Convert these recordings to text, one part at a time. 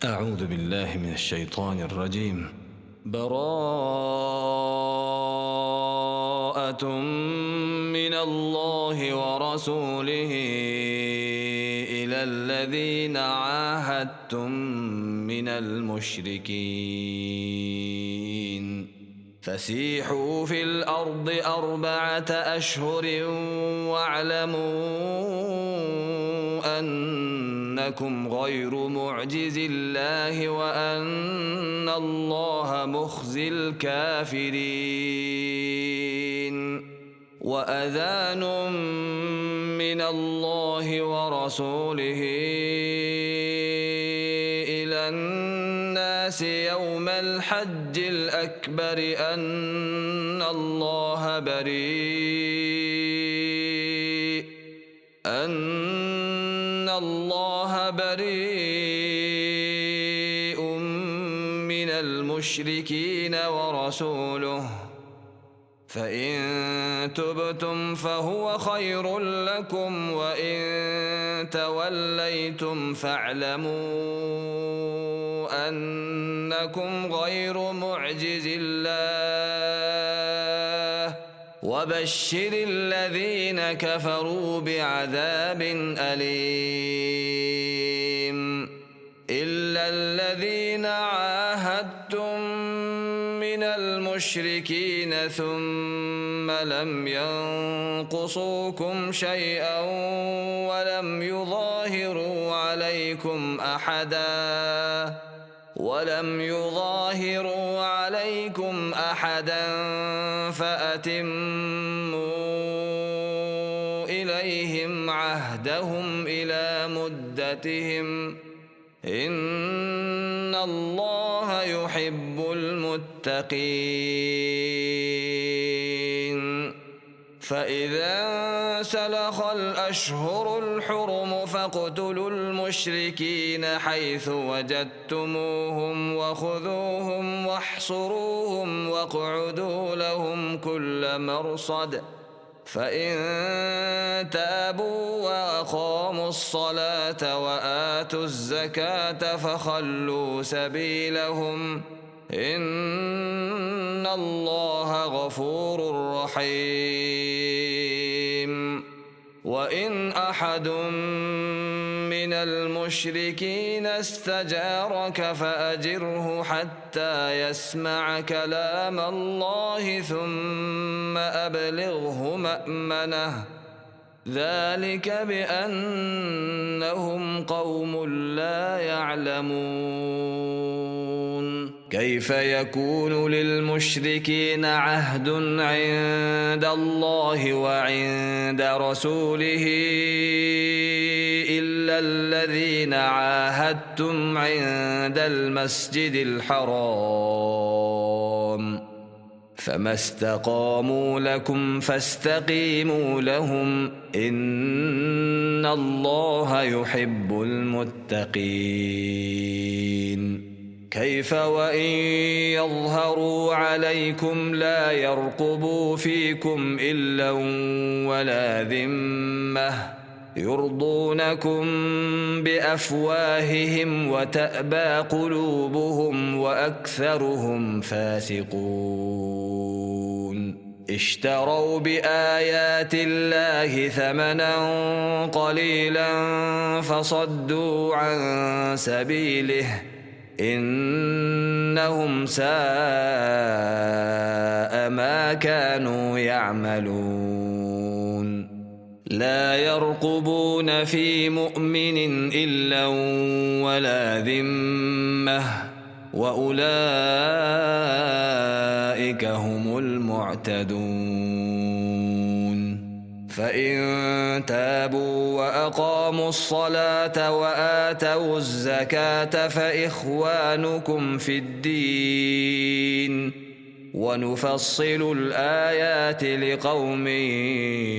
أعوذ بالله من الشيطان الرجيم. براءة من الله ورسوله إلى الذين عاهدتم من المشركين فسيحوا في الأرض 4 أشهر واعلموا أنكم غير معجز الله وأن الله مخزي الكافرين. وأذان من الله ورسوله إلى الناس يوم الحج الأكبر أن الله بريء من المشركين ورسوله فإن تبتم فهو خير لكم وإن توليتم فاعلموا أنكم غير معجز الله وبشر الذين كفروا بعذاب أليم. إلا الذين عاهدتم من المشركين ثم لم ينقصوكم شيئا ولم يظاهروا عليكم أحدا فأتموا إليهم عهدهم إلى مدتهم إن الله يحب المتقين. فإذا سلخ الأشهر الحرم فاقتلوا المشركين حيث وجدتموهم وخذوهم واحصروهم واقعدوا لهم كل مرصد فإن تابوا وأقاموا الصلاة وآتوا الزكاة فخلوا سبيلهم إن الله غفور رحيم. وإن أحد من المشركين استجارك فأجره حتى يسمع كلام الله ثم أبلغه مأمنه ذلك بأنهم قوم لا يعلمون. كيف يكون للمشركين عهد عند الله وعند رسوله إلا الذين عاهدتم عند المسجد الحرام فما استقاموا لكم فاستقيموا لهم إن الله يحب المتقين. كيف وإن يظهروا عليكم لا يرقبوا فيكم إلا ولا ذمة يرضونكم بأفواههم وتأبى قلوبهم وأكثرهم فاسقون. اشتروا بآيات الله ثمنا قليلا فصدوا عن سبيله إنهم ساء ما كانوا يعملون. لا يرقبون في مؤمن إلا ولا ذمة وأولئك هم المعتدون. فإن تابوا وأقاموا الصلاة وآتوا الزكاة فإخوانكم في الدين ونفصل الآيات لقوم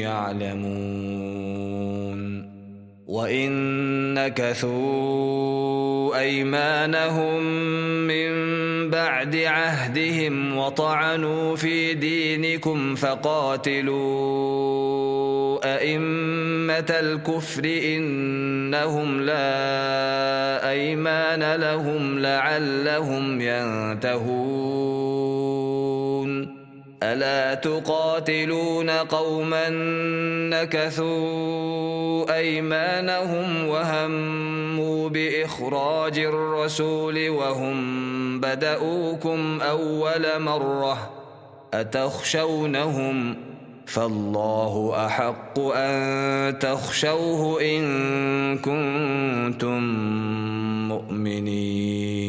يعلمون. وإن نكثوا أيمانهم من بعد عهدهم وطعنوا في دينكم فقاتلوا أئمة الكفر إنهم لا أيمان لهم لعلهم ينتهون ألا تقاتلون قوما نكثوا أيمانهم وهموا بإخراج الرسول وهم بدؤوكم أول مرة أتخشونهم فالله أحق أن تخشوه إن كنتم مؤمنين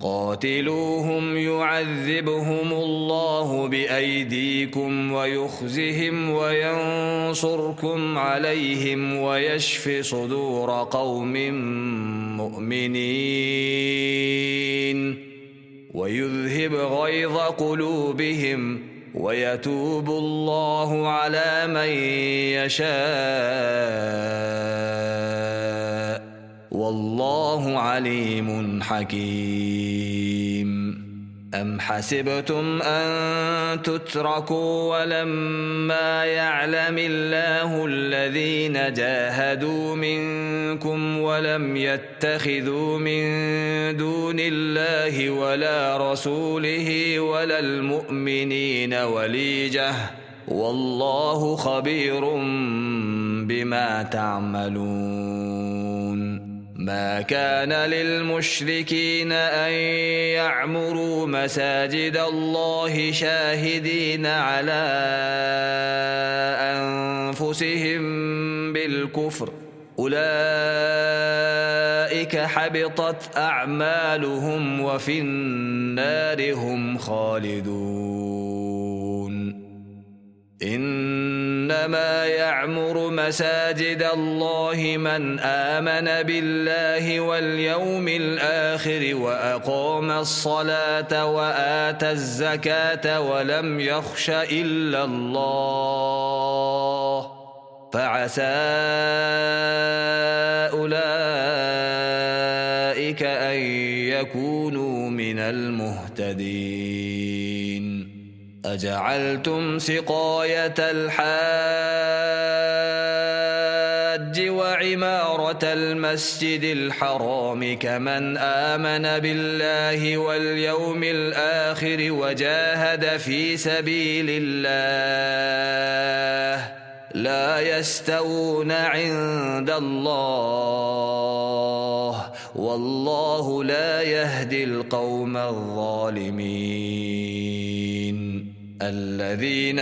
قاتلوهم يعذبهم الله بأيديكم ويخزهم وينصركم عليهم ويشف صدور قوم مؤمنين ويذهب غيظ قلوبهم ويتوب الله على من يشاء والله عليم حكيم أم حسبتم أن تتركوا ولما يعلم الله الذين جاهدوا منكم ولم يتخذوا من دون الله ولا رسوله ولا المؤمنين وليجة والله خبير بما تعملون ما كان للمشركين أن يعمروا مساجد الله شاهدين على أنفسهم بالكفر أولئك حبطت أعمالهم وفي النار هم خالدون إنما يعمر مساجد الله من آمن بالله واليوم الآخر وأقام الصلاة وآتى الزكاة ولم يخش إلا الله فعسى أولئك أن يكونوا من المهتدين أجعلتم سقاية الحاج وعمارة المسجد الحرام كمن آمن بالله واليوم الآخر وجاهد في سبيل الله لا يستوون عند الله والله لا يهدي القوم الظالمين الذين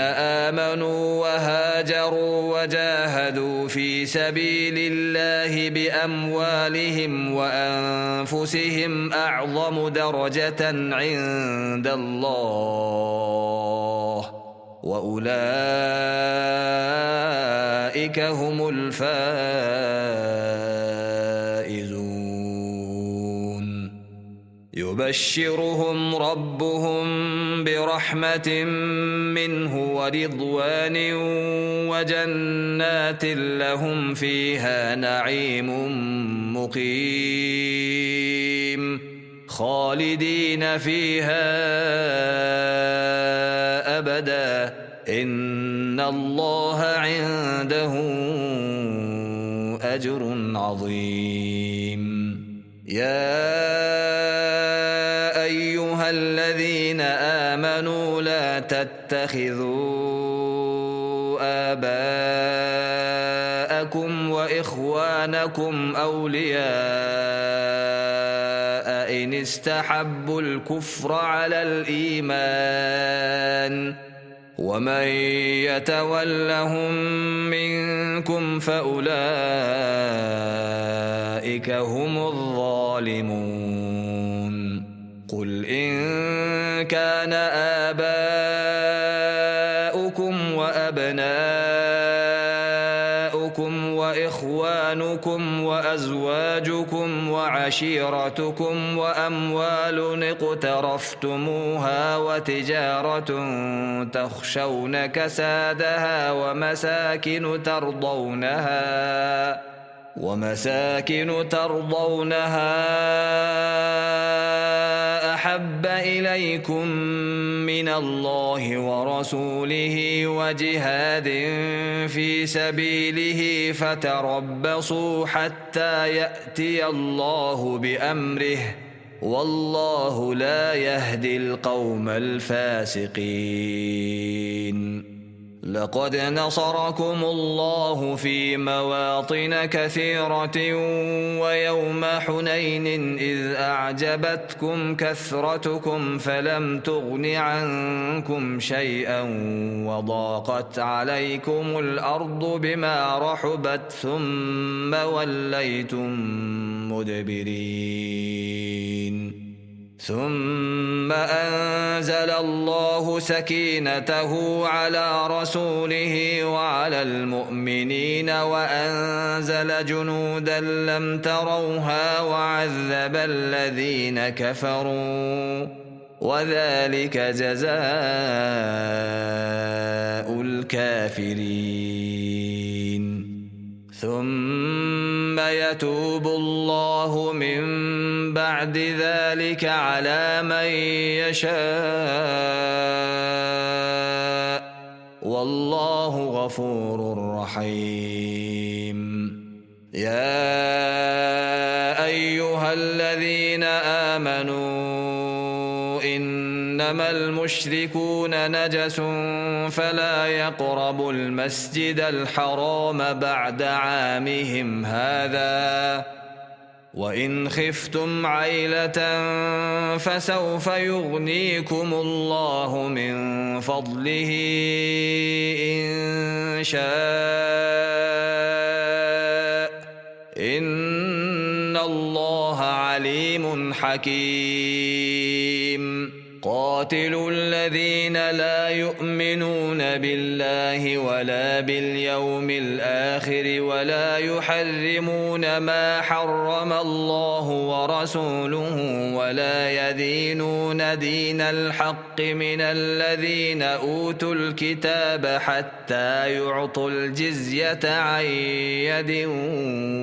آمنوا وهاجروا وجاهدوا في سبيل الله بأموالهم وأنفسهم أعظم درجة عند الله وأولئك هم الفائزون يبشرهم ربهم برحمة منه ورضوان وجنات لهم فيها نعيم مقيم خالدين فيها أبدا إن الله عنده أجر عظيم يا أيها الذين آمنوا لا تتخذوا آباءكم وإخوانكم أولياء إن استحبوا الكفر على الإيمان ومن يتولهم منكم فأولئك هم الظالمون قل إن كان آباؤكم وأبناؤكم وإخوانكم وأزواجكم وعشيرتكم وأموال اقترفتموها وتجارة تخشون كسادها ومساكن ترضونها أحب إليكم من الله ورسوله وجهاد في سبيله فتربصوا حتى يأتي الله بأمره والله لا يهدي القوم الفاسقين. لقد نصركم الله في مواطن كثيرة ويوم حنين إذ أعجبتكم كثرتكم فلم تغن عنكم شيئا وضاقت عليكم الأرض بما رحبت ثم وليتم مدبرين. ثم أنزل الله سكينته على رسوله وعلى المؤمنين وأنزل جنودا لم تروها وعذب الذين كفروا وذلك جزاء الكافرين. ثم يتوب الله من بعد ذلك على من يشاء والله غفور رحيم. يا أيها الذين آمنوا إنما المشركون نجس فلا يقربوا المسجد الحرام بعد عامهم هذا وإن خفتم عيلة فسوف يغنيكم الله من فضله إن شاء إن الله عليم حكيم. قاتلوا الذين لا يؤمنون بالله ولا باليوم الآخر ولا يحرمون ما حرم الله ورسوله ولا يدينون دين الحق من الذين أوتوا الكتاب حتى يعطوا الجزية عن يد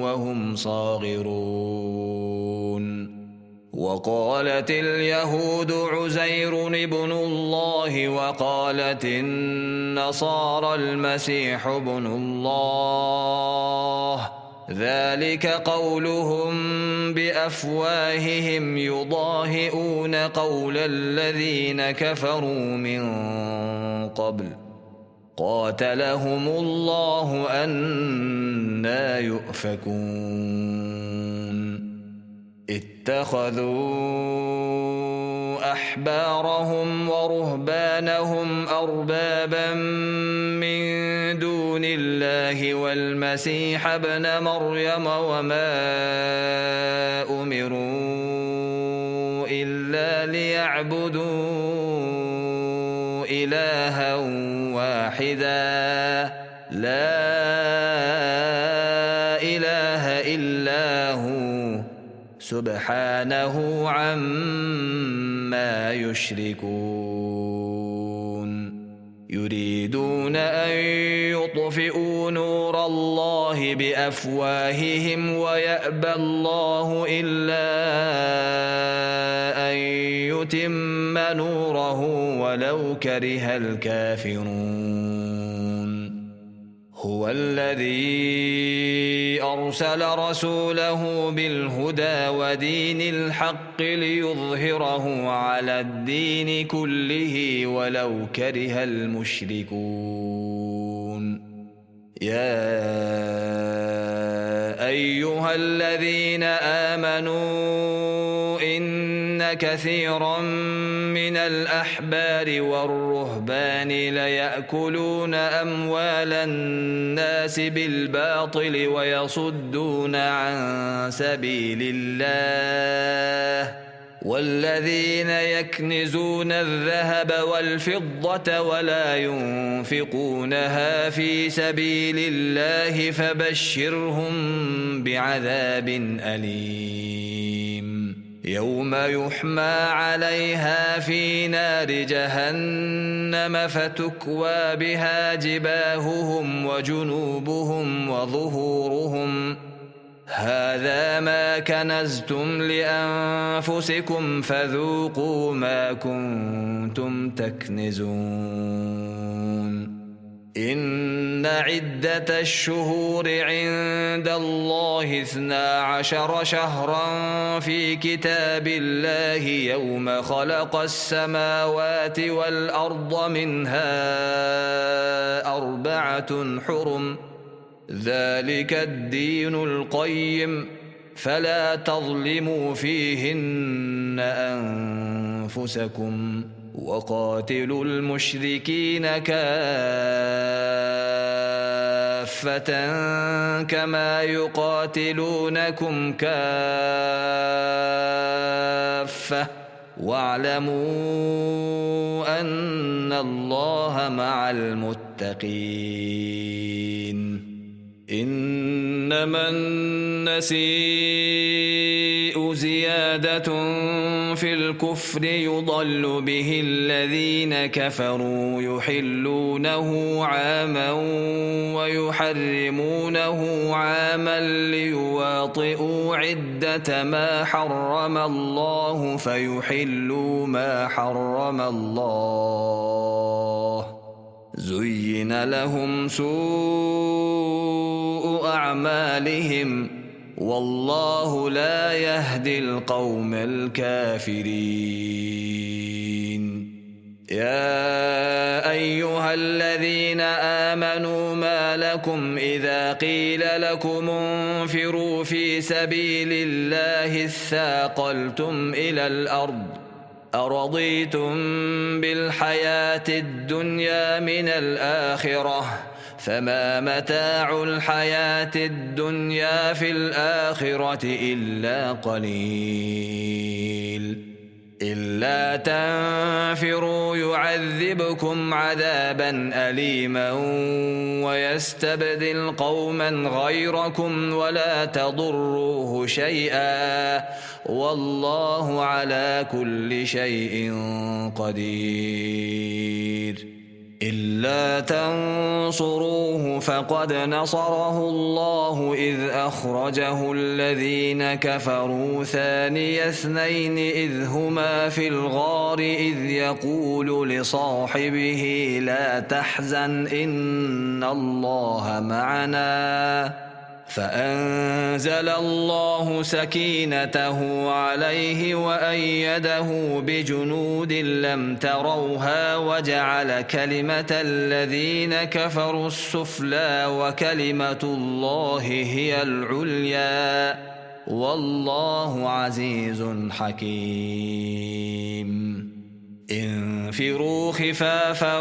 وهم صاغرون. وقالت اليهود عزير ابن الله وقالت النصارى المسيح ابن الله ذلك قولهم بأفواههم يضاهئون قول الذين كفروا من قبل قاتلهم الله أنى يؤفكون. اتخذوا أحبارهم ورهبانهم أربابا من دون الله والمسيح ابن مريم وما أمروا إلا ليعبدوا إلها واحدا لا إله إلا هو سبحانه عما يشركون. يريدون أن يطفئوا نور الله بأفواههم ويأبى الله إلا أن يتم نوره ولو كره الكافرون. هو الذي أرسل رسوله بالهدى ودين الحق ليظهره على الدين كله ولو كره المشركون. يا أيها الذين آمنوا إن كثيرا من الأحبار والرهبان ليأكلون أموال الناس بالباطل ويصدون عن سبيل الله والذين يكنزون الذهب والفضة ولا ينفقونها في سبيل الله فبشرهم بعذاب أليم يوم يحمى عليها في نار جهنم فتكوى بها جباههم وجنوبهم وظهورهم هذا ما كنزتم لأنفسكم فذوقوا ما كنتم تكنزون إن عدة الشهور عند الله 12 شهرا في كتاب الله يوم خلق السماوات والأرض منها 4 حرم ذلك الدين القيم فلا تظلموا فيهن أنفسكم وقاتلوا المشركين كافة كما يقاتلونكم كافة واعلموا أن الله مع المتقين إنما النسيء زيادة في الكفر يضل به الذين كفروا يحلونه عاما ويحرمونه عاما ليواطئوا عدة ما حرم الله فيحلوا ما حرم الله زين لهم سوء أعمالهم والله لا يهدي القوم الكافرين يا أيها الذين آمنوا ما لكم إذا قيل لكم انفروا في سبيل الله اثاقلتم إلى الأرض أرضيتم بالحياة الدنيا من الآخرة فما متاع الحياة الدنيا في الآخرة إلا قليل إلا تنفروا يعذبكم عذابا أليما ويستبدل قوما غيركم ولا تضروه شيئا والله على كل شيء قدير إلا تنصروه فقد نصره الله إذ أخرجه الذين كفروا ثاني اثنين إذ هما في الغار إذ يقول لصاحبه لا تحزن إن الله معنا فأنزل الله سكينته عليه وأيده بجنود لم تروها وجعل كلمة الذين كفروا السفلى وكلمة الله هي العليا والله عزيز حكيم انفروا خفافا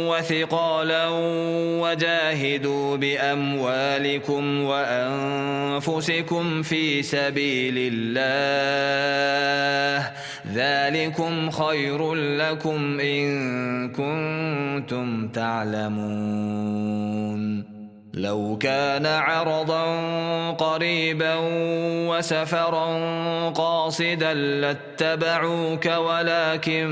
وثقالا وجاهدوا بأموالكم وأنفسكم في سبيل الله ذلكم خير لكم إن كنتم تعلمون لو كان عرضا قريبا وسفرا قاصدا لاتبعوك ولكن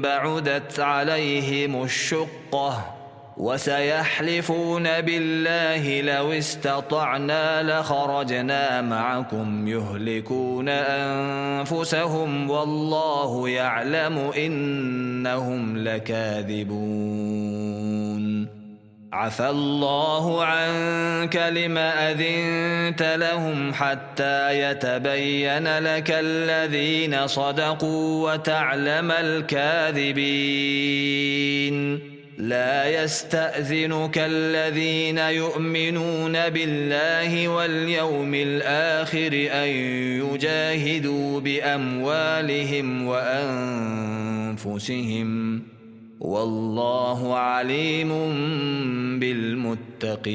بعدت عليهم الشقة وسيحلفون بالله لو استطعنا لخرجنا معكم يهلكون أنفسهم والله يعلم إنهم لكاذبون عفى الله عنك لما أذنت لهم حتى يتبين لك الذين صدقوا وتعلم الكاذبين لا يستأذنك الذين يؤمنون بالله واليوم الآخر أن يجاهدوا بأموالهم وأنفسهم والله عليم بالمتقين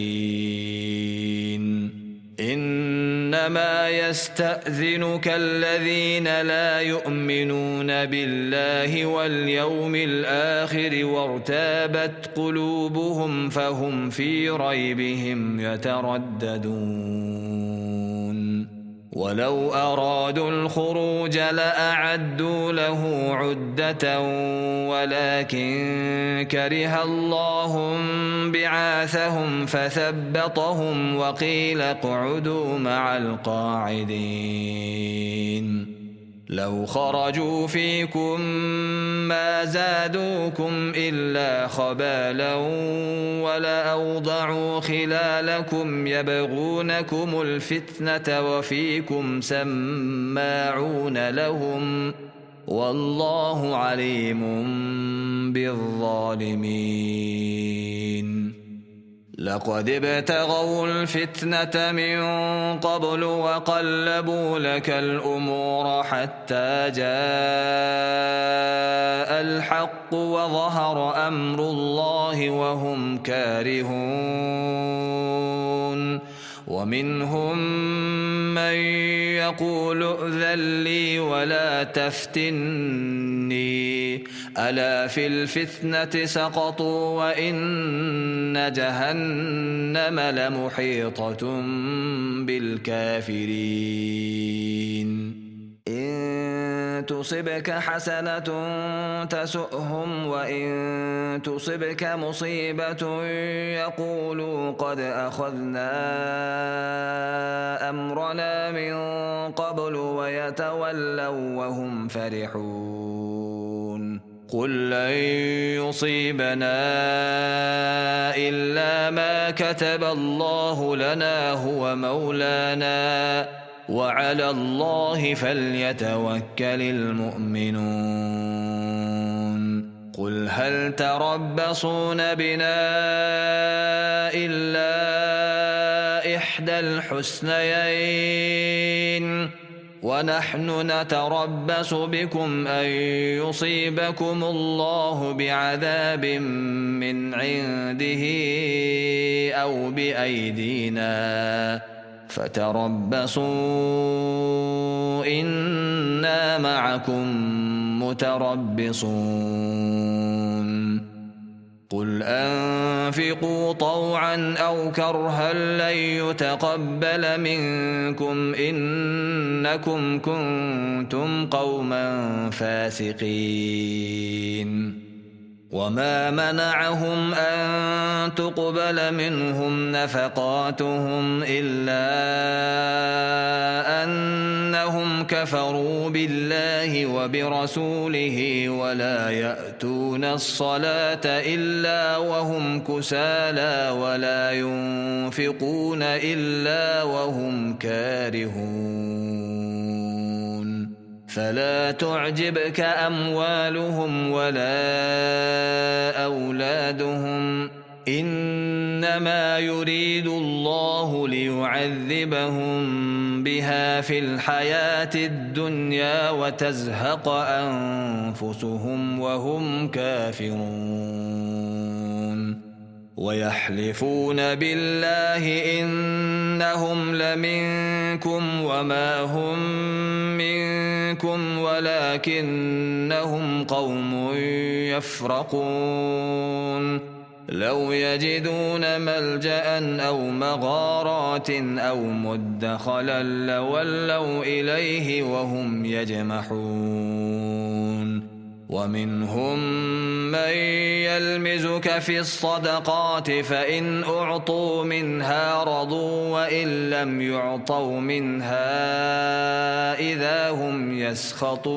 إنما يستأذنك الذين لا يؤمنون بالله واليوم الآخر وارتابت قلوبهم فهم في ريبهم يترددون ولو أرادوا الخروج لأعدوا له عدة ولكن كره الله بعاثهم فثبطهم وقيل اقعدوا مع القاعدين لو خرجوا فيكم ما زادوكم إلا خبالا ولأوضعوا خلالكم يبغونكم الفتنة وفيكم سماعون لهم والله عليم بالظالمين لقد ابتغوا الفتنة من قبل وقلبوا لك الأمور حتى جاء الحق وظهر أمر الله وهم كارهون ومنهم من يقول ائذن لي ولا تفتني ألا في الفتنة سقطوا وإن جهنم لمحيطة بالكافرين إن تصبك حسنة تسؤهم وإن تصبك مصيبة يقولوا قد أخذنا أمرنا من قبل ويتولوا وهم فرحون قل لن يصيبنا إلا ما كتب الله لنا هو مولانا وعلى الله فليتوكل المؤمنون قل هل تربصون بنا إلا إحدى الحسنيين ونحن نتربص بكم أن يصيبكم الله بعذاب من عنده أو بأيدينا فتربصوا إنا معكم متربصون قل أنفقوا طوعا أو كرها لن يتقبل منكم إنكم كنتم قوما فاسقين وما منعهم أن تقبل منهم نفقاتهم إلا أنهم كفروا بالله وبرسوله ولا يأتون الصلاة إلا وهم كسالى ولا ينفقون إلا وهم كارهون فلا تعجبك أموالهم ولا أولادهم إنما يريد الله ليعذبهم بها في الحياة الدنيا وتزهق أنفسهم وهم كافرون ويحلفون بالله إنهم لمنكم وما هم منكم ولكنهم قوم يفرقون لو يجدون ملجأ أو مغارات أو مدخلا لولوا إليه وهم يجمحون ومنهم من يلمزك في الصدقات فإن أعطوا منها رضوا وإن لم يعطوا منها إذا هم يسخطون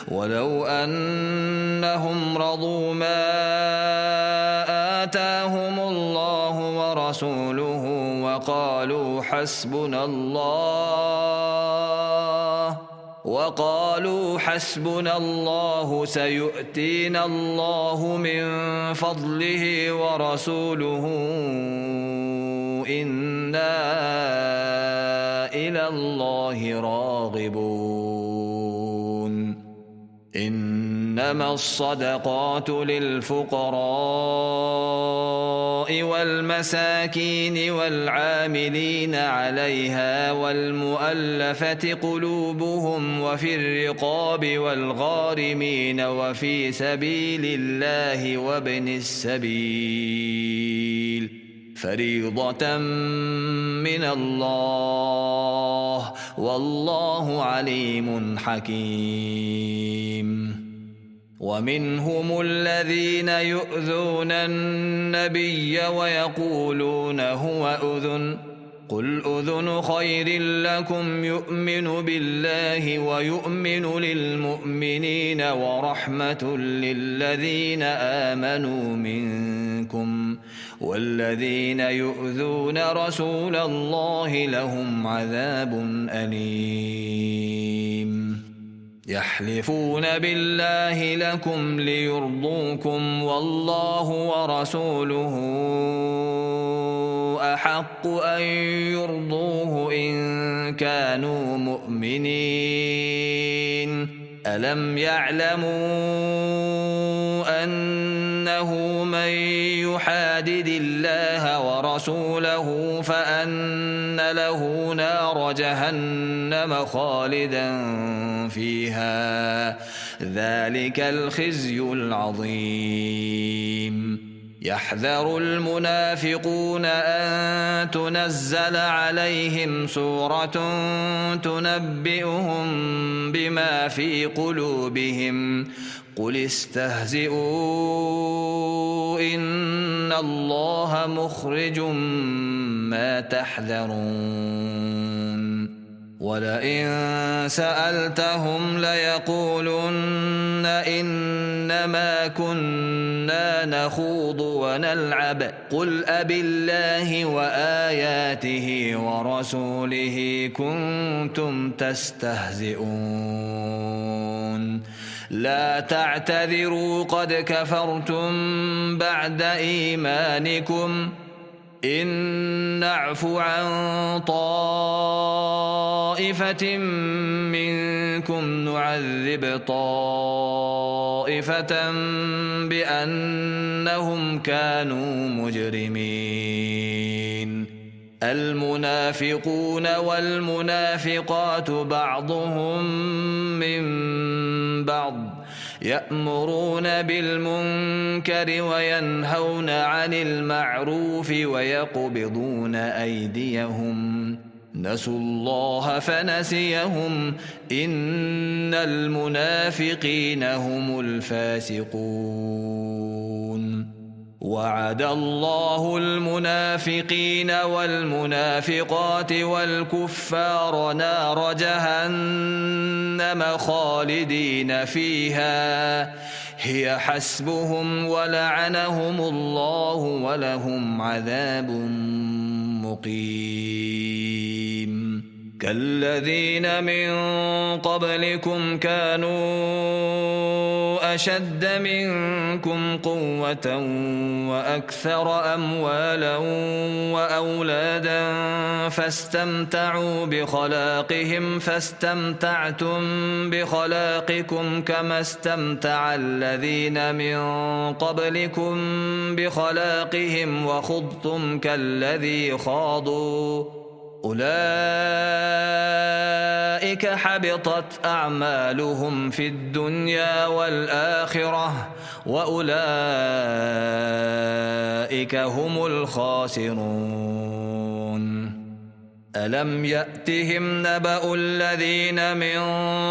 ولو أنهم رضوا ما آتاهم الله ورسوله وقالوا حسبنا الله سيؤتينا الله من فضله ورسوله إنا إلى الله راغبون إنما الصدقات للفقراء والمساكين والعاملين عليها والمؤلفة قلوبهم وفي الرقاب والغارمين وفي سبيل الله وابن السبيل فريضة من الله والله عليم حكيم. ومنهم الذين يؤذون النبي ويقولون هو أذن قل أذن خير لكم يؤمن بالله ويؤمن للمؤمنين ورحمة للذين آمنوا منكم والذين يؤذون رسول الله لهم عذاب أليم. يحلفون بالله لكم ليرضوكم والله ورسوله أحق أن يرضوه إن كانوا مؤمنين. ألم يعلموا أنه من يحادد الله ورسوله فأن له نار جهنم خالدا فيها ذلك الخزي العظيم. يحذر المنافقون أن تنزل عليهم سورة تنبئهم بما في قلوبهم قل استهزئوا إن الله مخرج ما تحذرون. ولئن سألتهم ليقولن إنما كنا نخوض ونلعب قل أبالله وآياته ورسوله كنتم تستهزئون لا تعتذروا قد كفرتم بعد إيمانكم إن نعف عن طائفة منكم نعذب طائفة بأنهم كانوا مجرمين. المنافقون والمنافقات بعضهم من بعض يأمرون بالمنكر وينهون عن المعروف ويقبضون أيديهم نسوا الله فنسيهم إن المنافقين هم الفاسقون. وعد الله المنافقين والمنافقات والكفار نار جهنم خالدين فيها هي حسبهم ولعنهم الله ولهم عذاب مقيم. كالذين من قبلكم كانوا أشد منكم قوة وأكثر أموالا وأولادا فاستمتعوا بخلاقهم فاستمتعتم بخلاقكم كما استمتع الذين من قبلكم بخلاقهم وخضتم كالذي خاضوا أولئك حبطت أعمالهم في الدنيا والآخرة وأولئك هم الخاسرون. ألم يأتهم نبأ الذين من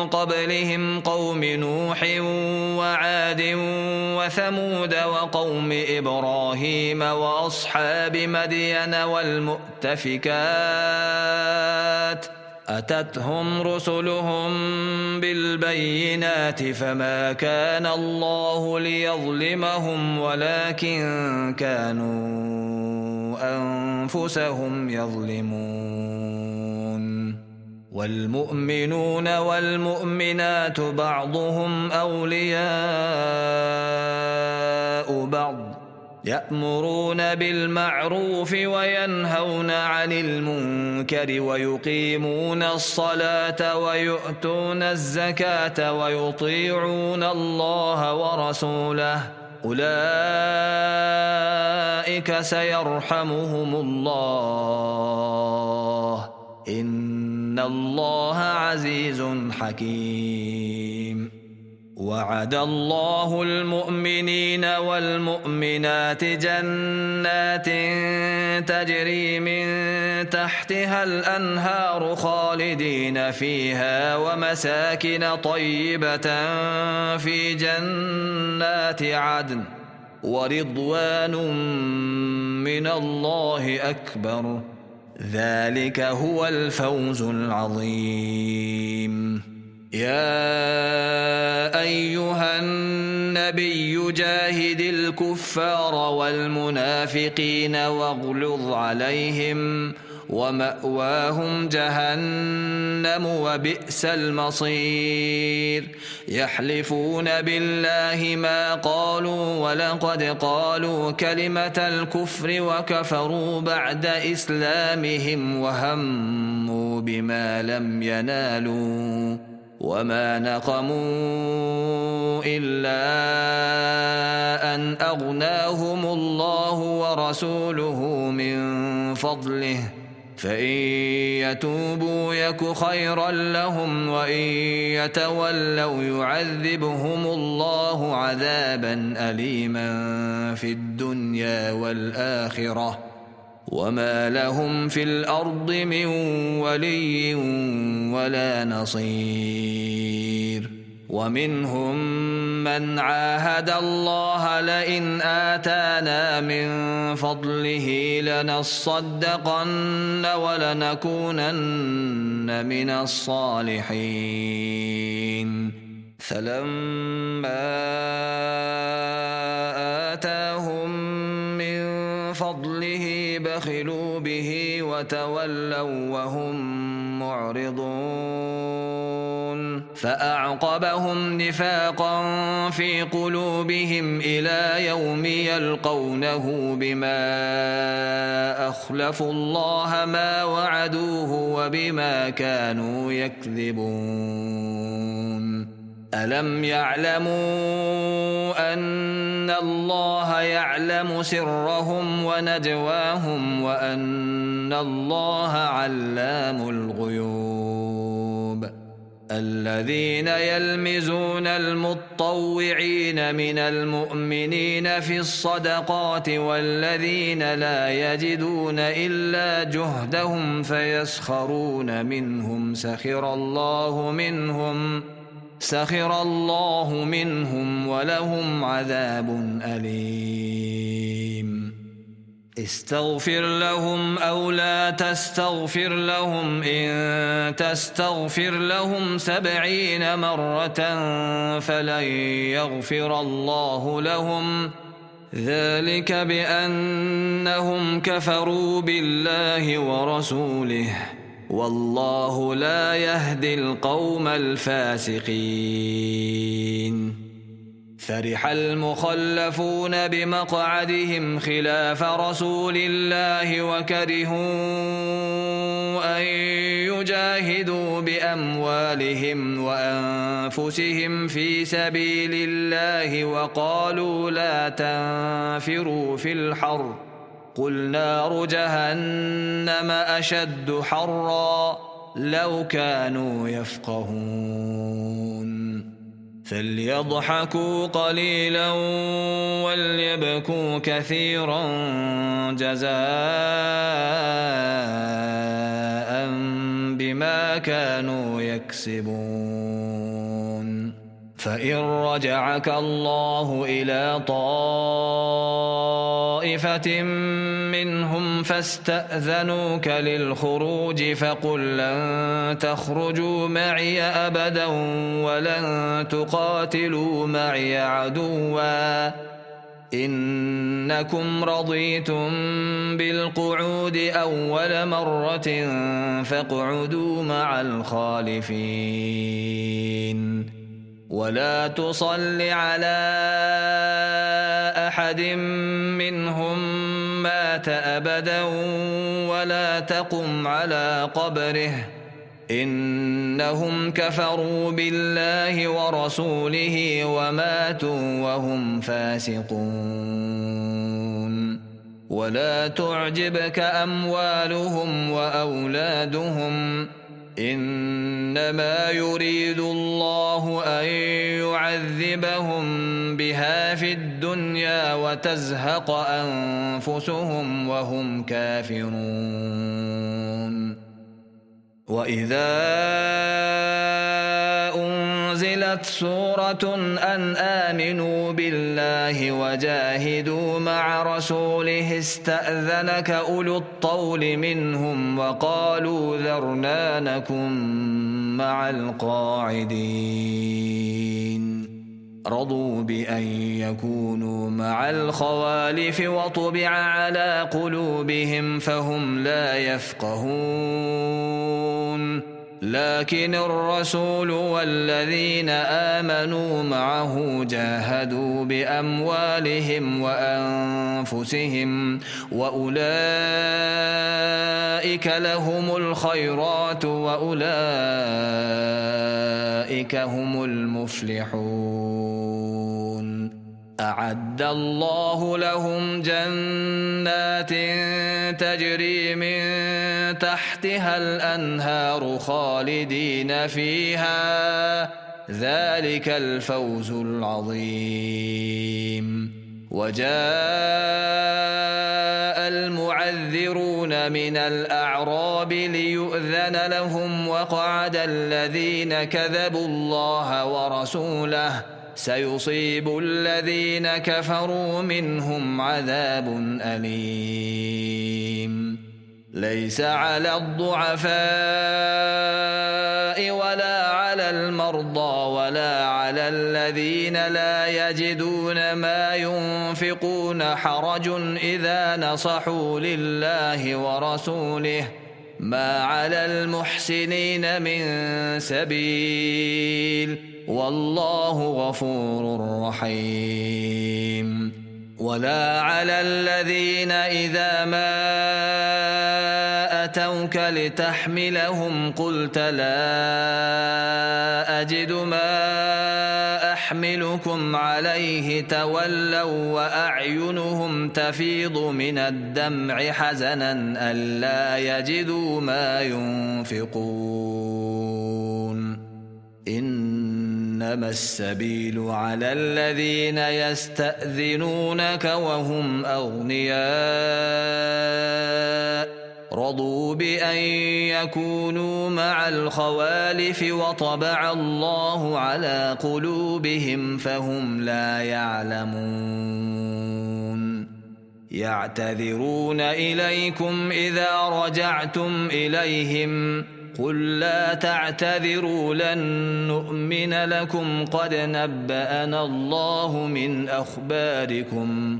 قبلهم قوم نوح وعاد وثمود وقوم إبراهيم وأصحاب مدين والمؤتفكات أتتهم رسلهم بالبينات فما كان الله ليظلمهم ولكن كانوا أنفسهم يظلمون. والمؤمنون والمؤمنات بعضهم أولياء بعض يأمرون بالمعروف وينهون عن المنكر ويقيمون الصلاة ويؤتون الزكاة ويطيعون الله ورسوله أولئك سيرحمهم الله إن الله عزيز حكيم. وعد الله المؤمنين والمؤمنات جنات تجري من تحتها الأنهار خالدين فيها ومساكن طيبة في جنات عدن ورضوان من الله أكبر ذلك هو الفوز العظيم. يا أيها النبي جاهد الكفار والمنافقين واغلظ عليهم ومأواهم جهنم وبئس المصير. يحلفون بالله ما قالوا ولقد قالوا كلمة الكفر وكفروا بعد إسلامهم وهموا بما لم ينالوا وما نقموا إلا أن أغناهم الله ورسوله من فضله فإن يتوبوا يك خيرا لهم وإن يتولوا يعذبهم الله عذابا أليما في الدنيا والآخرة وما لهم في الأرض من ولي ولا نصير. ومنهم من عاهد الله لئن آتانا من فضله لنصدقن ولنكونن من الصالحين. فلما آتاهم من فضله بخلوا به وتولوا وهم معرضون فأعقبهم نفاقا في قلوبهم إلى يوم يلقونه بما أخلفوا الله ما وعدوه وبما كانوا يكذبون. ألم يعلموا أن الله يعلم سرهم ونجواهم وأن الله علام الغيوب. الذين يلمزون المطوعين من المؤمنين في الصدقات والذين لا يجدون إلا جهدهم فيسخرون منهم سخر الله منهم ولهم عذاب أليم. استغفر لهم أو لا تستغفر لهم إن تستغفر لهم 70 مرة فلن يغفر الله لهم ذلك بأنهم كفروا بالله ورسوله والله لا يهدي القوم الفاسقين. فرح المخلفون بمقعدهم خلاف رسول الله وكرهوا أن يجاهدوا بأموالهم وأنفسهم في سبيل الله وقالوا لا تنفروا في الحر قل نار جهنم أشد حرا لو كانوا يفقهون. فليضحكوا قليلا وليبكوا كثيرا جزاء بما كانوا يكسبون. فإن رجعك الله إلى طائفة منهم فاستأذنوك للخروج فقل لن تخرجوا معي أبدا ولن تقاتلوا معي عدوا إنكم رضيتم بالقعود أول مرة فاقعدوا مع الخالفين. ولا تصل على أحد منهم مات أبدا ولا تقم على قبره إنهم كفروا بالله ورسوله وماتوا وهم فاسقون ولا تعجبك أموالهم وأولادهم إنما يريد الله أن يعذبهم بها في الدنيا وتزهق أنفسهم وهم كافرون وإذا أنزلت سورة أن آمنوا بالله وجاهدوا مع رسوله استأذنك أولو الطول منهم وقالوا ذرنا نكن مع القاعدين رضوا بأن يكونوا مع الخوالف وطبع على قلوبهم فهم لا يفقهون لكن الرسول والذين آمنوا معه جاهدوا بأموالهم وأنفسهم وأولئك لهم الخيرات وأولئك هم المفلحون أعد الله لهم جنات تجري من تحتها الأنهار خالدين فيها ذلك الفوز العظيم وجاء المعذرون من الأعراب ليؤذن لهم وقعد الذين كذبوا الله ورسوله سيصيب الذين كفروا منهم عذاب أليم ليس على الضعفاء ولا على المرضى ولا على الذين لا يجدون ما ينفقون حرج إذا نصحوا لله ورسوله ما على المحسنين من سبيل والله غفور رحيم ولا على الذين إذا ما أتوك لتحملهم قلت لا أجد ما أحملكم عليه تولوا وأعينهم تفيض من الدمع حزنا ألا يجدوا ما ينفقون إنما السبيل على الذين يستأذنونك وهم أغنياء رضوا بأن يكونوا مع الخوالف وطبع الله على قلوبهم فهم لا يعلمون يعتذرون إليكم إذا رجعتم إليهم قل لا تعتذروا لن نؤمن لكم قد نبأنا الله من أخباركم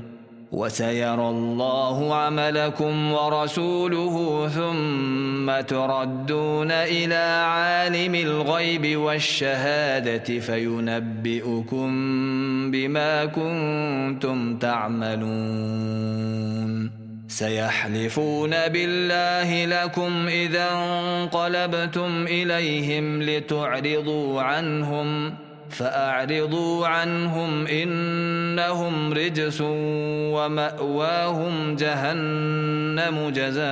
وسيرى الله عملكم ورسوله ثم تردون إلى عالم الغيب والشهادة فينبئكم بما كنتم تعملون سيحلفون بالله لكم إذا انقلبتم إليهم لتعرضوا عنهم فأعرضوا عنهم إنهم رجس ومأواهم جهنم جزاء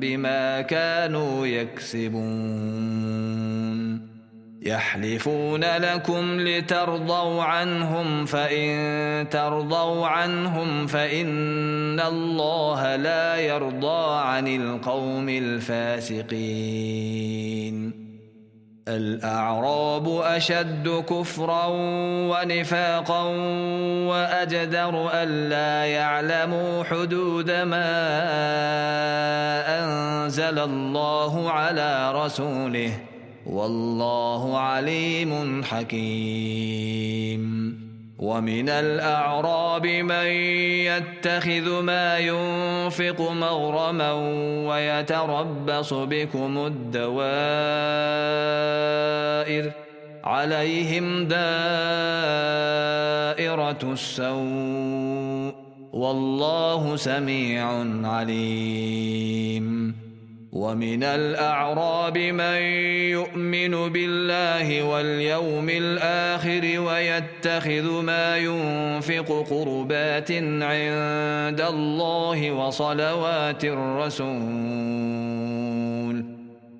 بما كانوا يكسبون يحلفون لكم لترضوا عنهم فإن ترضوا عنهم فإن الله لا يرضى عن القوم الفاسقين الأعراب أشد كفرا ونفاقا وأجدر ألا يعلموا حدود ما أنزل الله على رسوله والله عليم حكيم ومن الأعراب من يتخذ ما ينفق مغرما ويتربص بكم الدوائر الكبائر عليهم دائرة السوء والله سميع عليم. ومن الأعراب من يؤمن بالله واليوم الآخر ويتخذ ما ينفق قربات عند الله وصلوات الرسول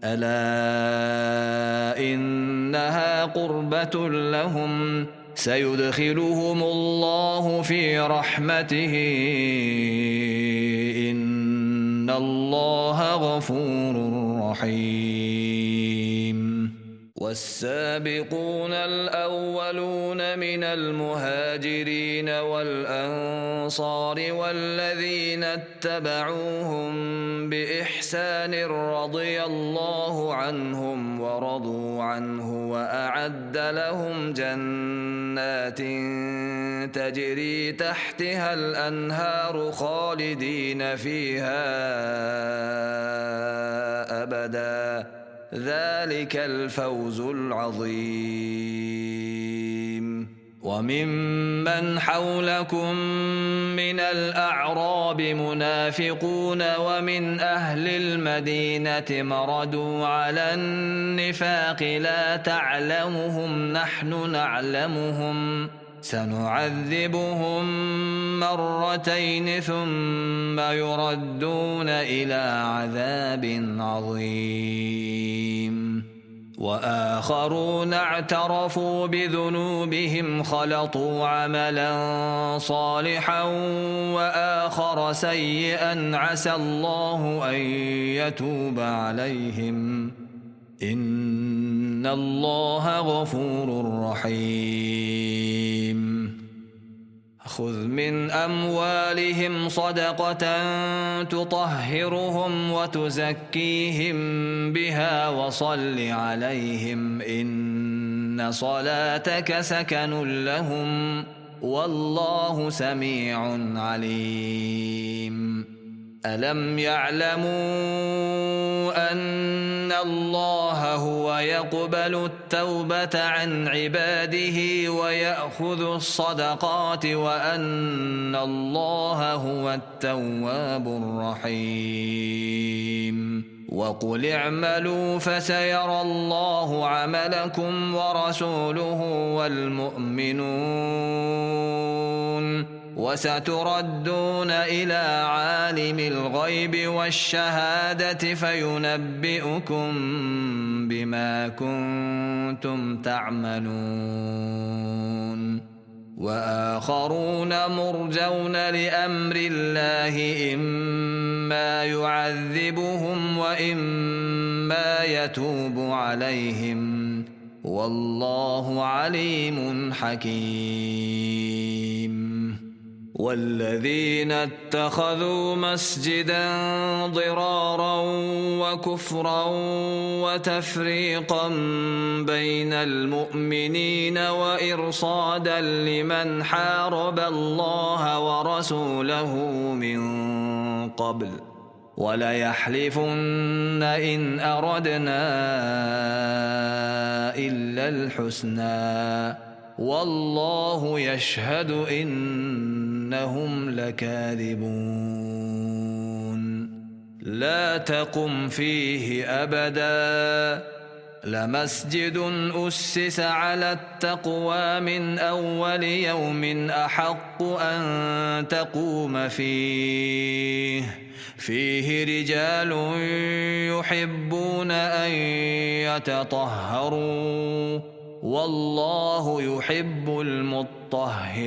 ألا إنها قربة لهم سيدخلهم الله في رحمته إن الله غفور رحيم. والسابقون الأولون من المهاجرين والأنصار والذين اتبعوهم بإحسان رضي الله عنهم ورضوا عنه وأعد لهم جنات تجري تحتها الأنهار خالدين فيها أبدا ذلك الفوز العظيم. وممن حولكم من الأعراب منافقون ومن أهل المدينة مردوا على النفاق لا تعلمهم نحن نعلمهم سنعذبهم مرتين ثم يردون إلى عذاب عظيم. وآخرون اعترفوا بذنوبهم خلطوا عملا صالحا وآخر سيئا عسى الله أن يتوب عليهم إن الله غفور رحيم. خذ من أموالهم صدقة تطهرهم وتزكيهم بها وصل عليهم إن صلاتك سكن لهم والله سميع عليم. ألم يعلموا أن الله هو يقبل التوبة عن عباده ويأخذ الصدقات وأن الله هو التواب الرحيم. وقل اعملوا فسيرى الله عملكم ورسوله والمؤمنون وستردون إلى عالم الغيب والشهادة فينبئكم بما كنتم تعملون. وآخرون مرجون لأمر الله إما يعذبهم وإما يتوب عليهم والله عليم حكيم. والذين اتخذوا مسجدا ضرارا وكفرا وتفريقا بين المؤمنين وإرصادا لمن حارب الله ورسوله من قبل وليحلفن إن أردنا إلا الحسنى والله يشهد إنهم لكاذبون. لا تقم فيه أبدا لمسجد أسس على التقوى من أول يوم أحق أن تقوم فيه رجال يحبون أن يتطهروا والله يحب المطهرين.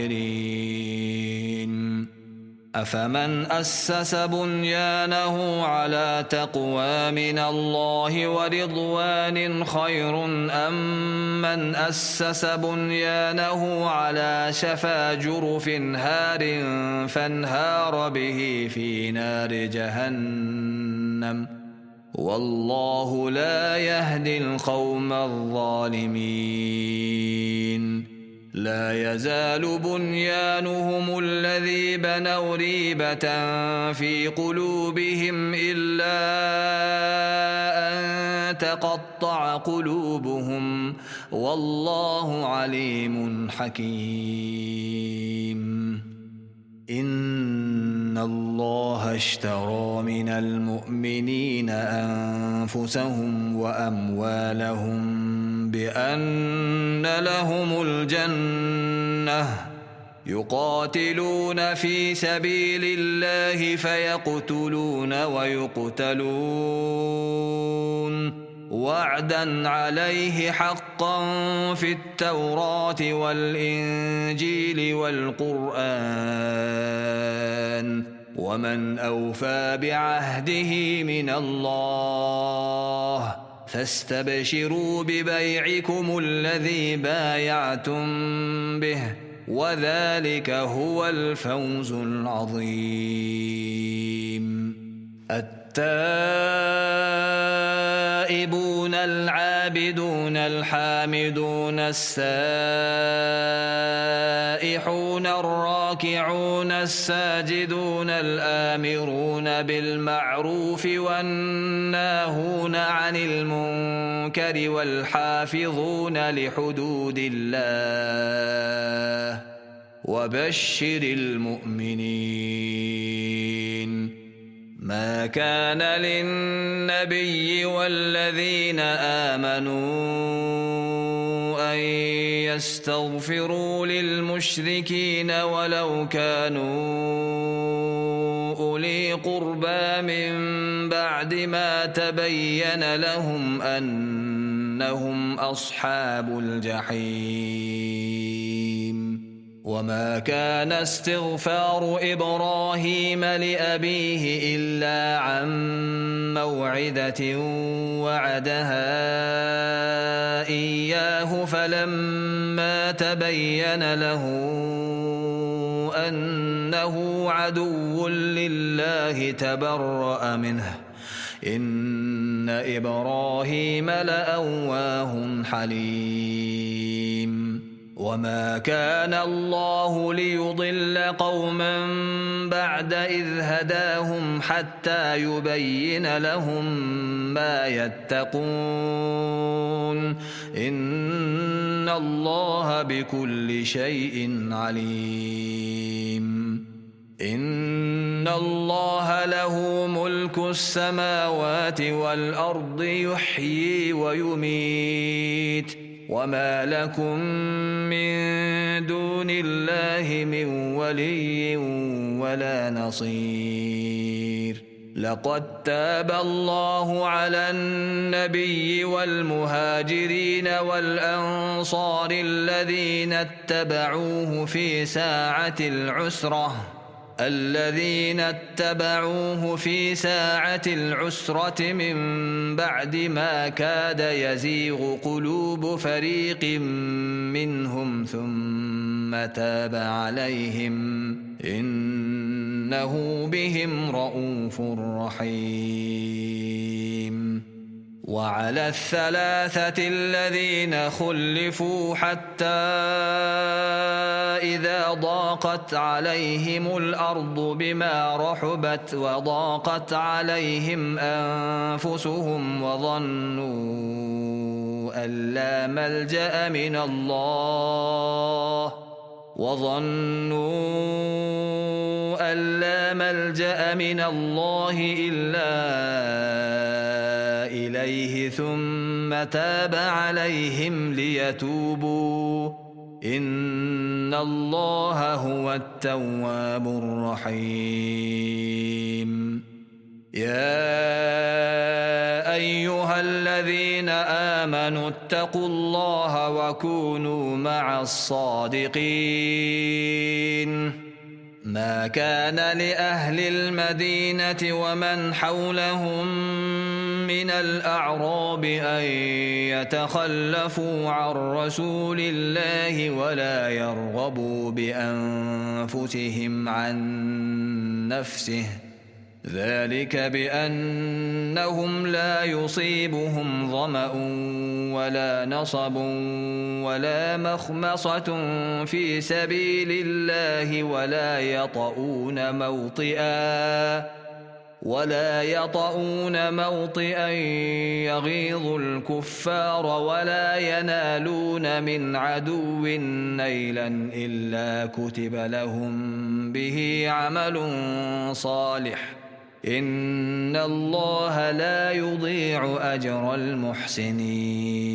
أفمن أسس بنيانه على تقوى من الله ورضوان خير أم من أسس بنيانه على شفا جرف هار فانهار به في نار جهنم والله لا يهدي القوم الظالمين. لا يزال بنيانهم الذي بنوا ريبة في قلوبهم إلا أن تقطع تقطع قلوبهم والله عليم حكيم. إن الله اشترى من المؤمنين أنفسهم وأموالهم بأن لهم الجنة يقاتلون في سبيل الله فيقتلون ويقتلون وعدا عليه حقا في التوراة والإنجيل والقرآن ومن أوفى بعهده من الله فاستبشروا ببيعكم الذي بايعتم به وذلك هو الفوز العظيم. التائبون العابدون الحامدون السائحون الراكعون الساجدون الآمرون بالمعروف والناهون عن المنكر والحافظون لحدود الله وبشر المؤمنين. ما كان للنبي والذين آمنوا أن يستغفروا للمشركين ولو كانوا أولي قربى من بعد ما تبين لهم أنهم أصحاب الجحيم. وما كان استغفار إبراهيم لأبيه إلا عن موعدة وعدها إياه فلما تبين له أنه عدو لله تبرأ منه إن إبراهيم لأواه حليم. وما كان الله ليضل قوما بعد إذ هداهم حتى يبين لهم ما يتقون إن الله بكل شيء عليم. إن الله له ملك السماوات والأرض يحيي ويميت وما لكم من دون الله من ولي ولا نصير. لقد تاب الله على النبي والمهاجرين والأنصار الذين اتبعوه في ساعة العسرة من بعد ما كاد يزيغ قلوب فريق منهم ثم تاب عليهم إنه بهم رءوف رحيم. وعلى الثلاثة الذين خلفوا حتى إذا ضاقت عليهم الأرض بما رحبت وضاقت عليهم أنفسهم وظنوا أن لا ملجأ من الله إلا إليه ثم تاب عليهم ليتوبوا إن الله هو التواب الرحيم. يا أيها الذين آمنوا اتقوا الله وكونوا مع الصادقين. ما كان لأهل المدينة ومن حولهم من الأعراب أن يتخلفوا عن رسول الله ولا يرغبوا بأنفسهم عن نفسه ذلك بأنهم لا يصيبهم ظمأ ولا نصب ولا مخمصة في سبيل الله ولا يطؤون موطئا يغيظ الكفار ولا ينالون من عدو نيلا إلا كتب لهم به عمل صالح إن الله لا يضيع أجر المحسنين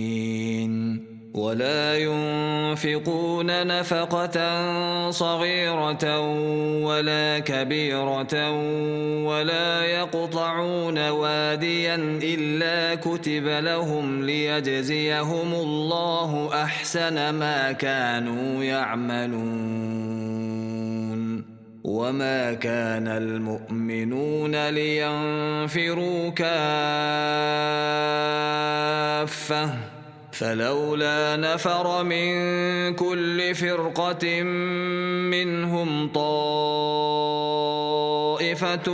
ولا ينفقون نفقة صغيرة ولا كبيرة ولا يقطعون واديا إلا كتب لهم ليجزيهم الله أحسن ما كانوا يعملون وما كان المؤمنون لينفروا كافة فلولا نفر من كل فرقة منهم طائفة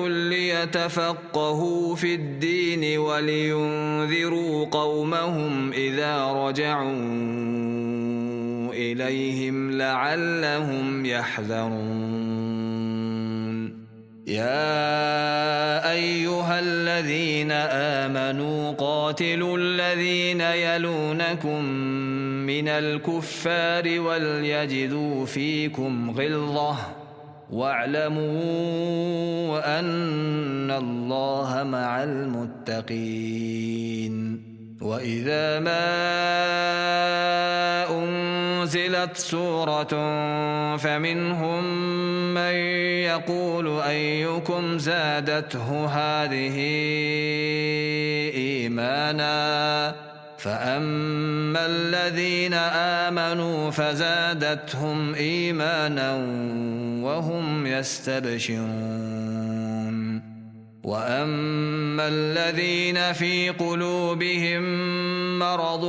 ليتفقهوا في الدين ولينذروا قومهم إذا رجعوا إليهم لعلهم يحذرون يا أيها الذين آمنوا قاتلوا الذين يلونكم من الكفار وليجدوا فيكم غلظة واعلموا أن الله مع المتقين وإذا ما أنزلت سورة فمنهم من يقول أيكم زادته هذه إيمانا فأما الذين آمنوا فزادتهم إيمانا وهم يستبشرون وأما الذين في قلوبهم مرض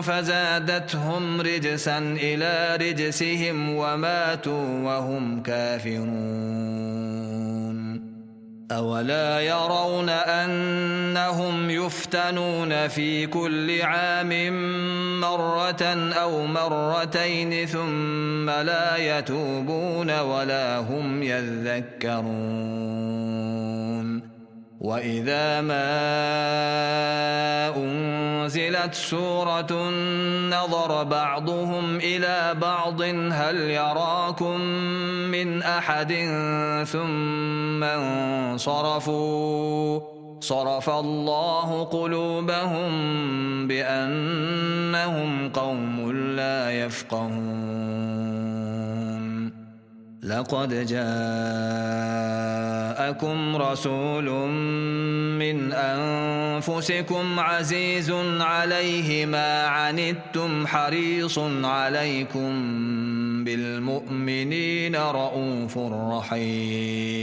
فزادتهم رجسا إلى رجسهم وماتوا وهم كافرون أولا يرون أنهم يفتنون في كل عام مرة أو مرتين ثم لا يتوبون ولا هم يذكرون وإذا ما أنزلت سورة نظر بعضهم إلى بعض هل يراكم من أحد ثم انصرفوا صرف الله قلوبهم بأنهم قوم لا يفقهون لقد جاءكم رسول من أنفسكم عزيز عليه ما عنتم حريص عليكم بالمؤمنين رؤوف رحيم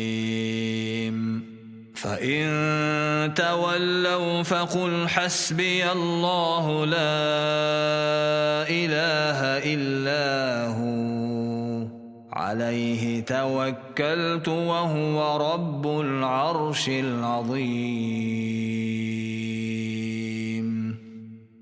فإن تولوا فقل حسبي الله لا إله إلا هو عليه توكلت وهو رب العرش العظيم